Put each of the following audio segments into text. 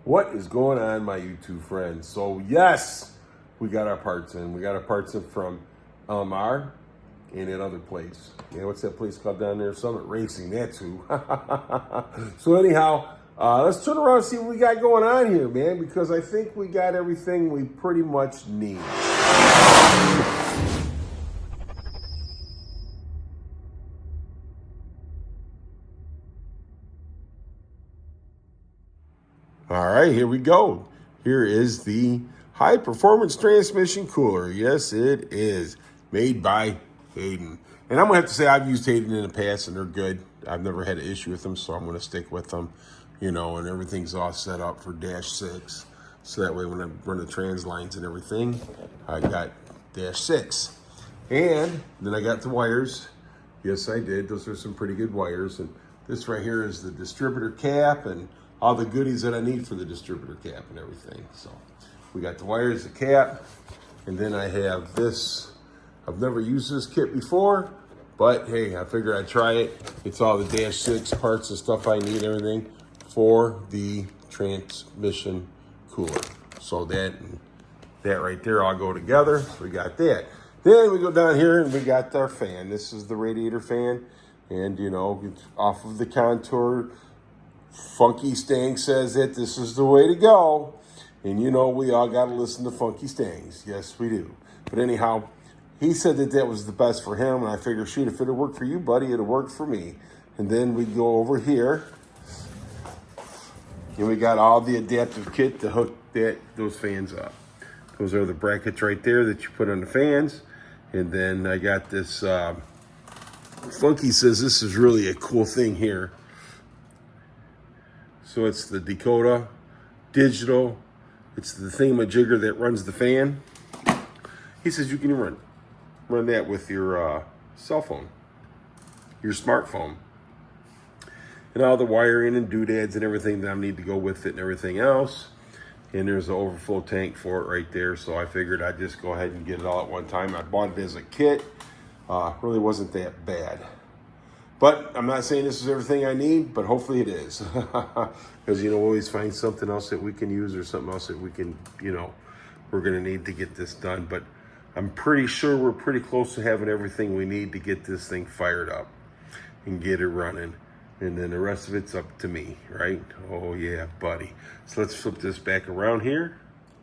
What is going on, my YouTube friends? So yes, we got our parts in. We got our parts in from Elmar and that other place. Yeah, what's that place called down there? Summit Racing, that's who. So anyhow, let's turn around and see what we got going on here, man, because I think we got everything we pretty much need. All right, here we go. Here is the high performance transmission cooler. Yes, it is made by Hayden. And I'm gonna have to say I've used Hayden in the past and they're good. I've never had an issue with them, so I'm gonna stick with them, and everything's all set up for -6. So that way when I run the trans lines and everything, I got -6. And then I got the wires. Yes, I did. Those are some pretty good wires. And this right here is the distributor cap and all the goodies that I need for the distributor cap and everything. So we got the wires, the cap, and then I have this. I've never used this kit before, but hey, I figured I'd try it. It's all the -6 parts and stuff I need, everything for the transmission cooler. So that right there all go together. So we got that. Then we go down here and we got our fan. This is the radiator fan, and it's off of the Contour. Funky Stang says that this is the way to go. And we all got to listen to Funky Stangs. Yes, we do. But anyhow, he said that was the best for him. And I figured, shoot, if it'll work for you, buddy, it'll work for me. And then we go over here. And we got all the adaptive kit to hook those fans up. Those are the brackets right there that you put on the fans. And then I got this. Funky says this is really a cool thing here. So it's the Dakota digital. It's the thingamajigger that runs the fan. He says you can run that with your cell phone, your smartphone. And all the wiring and doodads and everything that I need to go with it and everything else. And there's an overflow tank for it right there. So I figured I'd just go ahead and get it all at one time. I bought it as a kit. Really wasn't that bad. But I'm not saying this is everything I need, but hopefully it is. Because, we always find something else that we can use or something else that we can, we're going to need to get this done. But I'm pretty sure we're pretty close to having everything we need to get this thing fired up and get it running. And then the rest of it's up to me, right? Oh, yeah, buddy. So let's flip this back around here.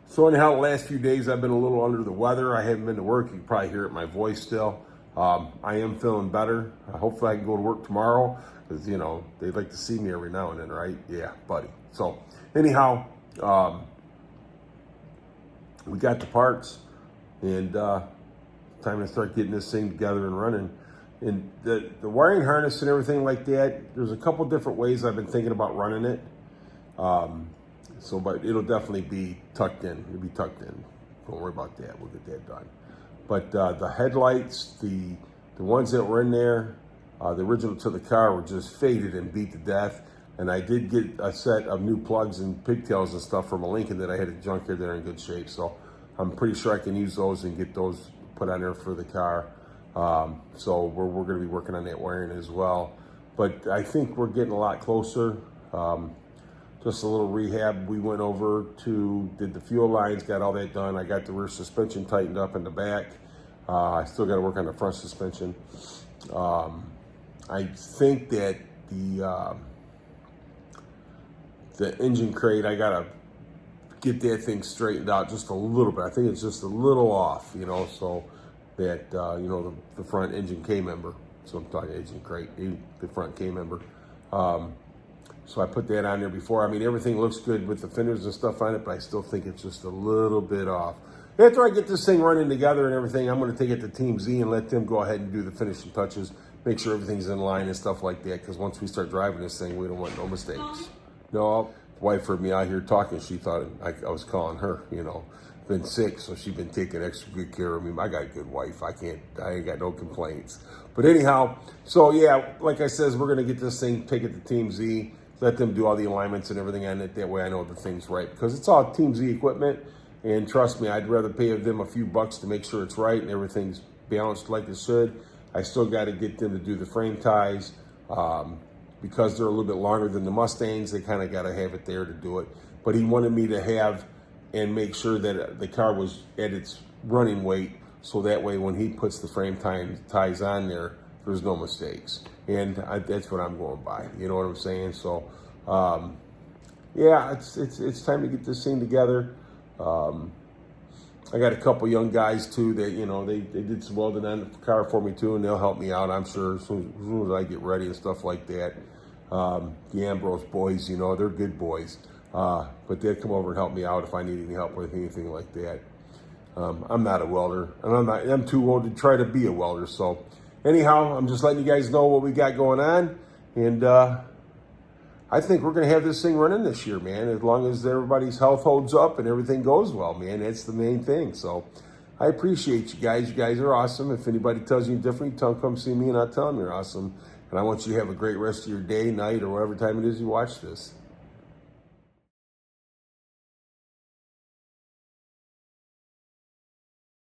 So anyhow, the last few days I've been a little under the weather. I haven't been to work. You can probably hear it in my voice still. I am feeling better. Hopefully I can go to work tomorrow because, they'd like to see me every now and then, right? Yeah, buddy. So anyhow, we got the parts and time to start getting this thing together and running. And the wiring harness and everything like that, there's a couple different ways I've been thinking about running it. But it'll definitely be tucked in. It'll be tucked in. Don't worry about that. We'll get that done. But the headlights, the ones that were in there, the original to the car were just faded and beat to death. And I did get a set of new plugs and pigtails and stuff from a Lincoln that I had at junkyard. They're in good shape. So I'm pretty sure I can use those and get those put on there for the car. So we're going to be working on that wiring as well. But I think we're getting a lot closer. Just a little rehab. We went over did the fuel lines, got all that done. I got the rear suspension tightened up in the back. I still got to work on the front suspension. I think that the engine crate, I got to get that thing straightened out just a little bit. I think it's just a little off, so that, the front engine K-member. So I'm talking engine crate, the front K-member. So I put that on there before. I mean, everything looks good with the fenders and stuff on it, but I still think it's just a little bit off. After I get this thing running together and everything, I'm going to take it to Team Z and let them go ahead and do the finishing touches, make sure everything's in line and stuff like that, because once we start driving this thing, we don't want no mistakes. No, the wife heard me out here talking. She thought I was calling her, been sick, so she's been taking extra good care of me. I got a good wife. I ain't got no complaints. But anyhow, so yeah, like I says, we're going to get this thing, take it to Team Z, let them do all the alignments and everything on it. That way I know the thing's right, because it's all Team Z equipment. And trust me, I'd rather pay them a few bucks to make sure it's right and everything's balanced like it should. I still got to get them to do the frame ties, because they're a little bit longer than the Mustangs. They kind of got to have it there to do it. But he wanted me to have and make sure that the car was at its running weight, so that way when he puts the frame ties on there, there's no mistakes. And that's what I'm going by. You know what I'm saying? So, yeah, it's time to get this thing together. I got a couple young guys too that, you know, they did some welding on the car for me too, and they'll help me out, I'm sure, as soon as I get ready and stuff like that. The Ambrose boys, you know, they're good boys. But they'd come over and help me out if I need any help with anything like that. I'm not a welder, and I'm too old to try to be a welder. So anyhow, I'm just letting you guys know what we got going on. And I think we're going to have this thing running this year, man, as long as everybody's health holds up and everything goes well, man. That's the main thing. So I appreciate you guys. You guys are awesome. If anybody tells you different, tell them come see me, and I'll tell them you're awesome. And I want you to have a great rest of your day, night, or whatever time it is you watch this.